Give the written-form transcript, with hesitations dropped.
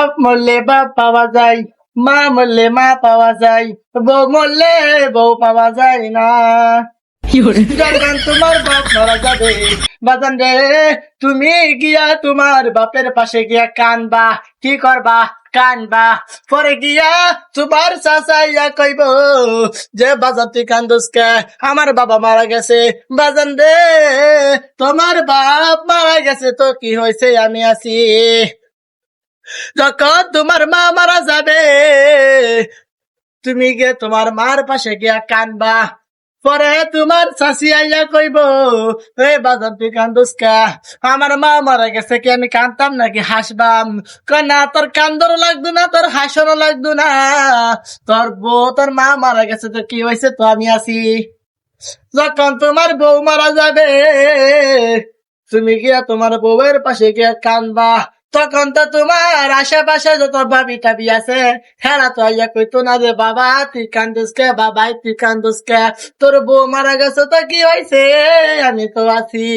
বাপ মরলে বাপ পাওয়া যায়, মা মরলে মা পাওয়া যায়, বউ মরলে বউ পাওয়া যায় না। যখন তোমার বাপ মারা যাবে বাজান রে, তুমি গিয়া তোমার বাপের পাশে গিয়া কানবা। কি করবা? কানবা। পরে গিয়া তোমার চাচাইয়া কইব যে বাজান তুই কান্দোস কে, আমার বাবা মারা গেছে। বাজান রে, তোমার বাপ মারা গেছে তো কি হয়েছে, আমি আছি। যখন তোমার মা মারা যাবে, তুমি গিয়ে তোমার মার পাশে গিয়া কানবা। পরে তোমার চাষি আইয়া কইব, এই বাজার তুই কান্দোস কা, আমার মা মারা গেছে, কি আমি কান্দতাম নাকি হাসবাম? কয় না, তোর কান্দরও লাগতো না, তোর হাসরও লাগতো না, তোর বউ তোর মা মারা গেছে তো কি হয়েছে, তো আমি আছি। যখন তোমার বউ মারা যাবে, তুমি গিয়া তোমার বউয়ের পাশে গিয়া কানবা। তখন তো তোমার আশেপাশে যত ভাবি টাবি আছে, হেরা তো আইয়া কইতো না যে বাবা তুই কান্দোস কে, বাবাই তুই কান্দোস কে, তোর বউ মারা গেছে তো কি হয়েছে, আমি তো আছি।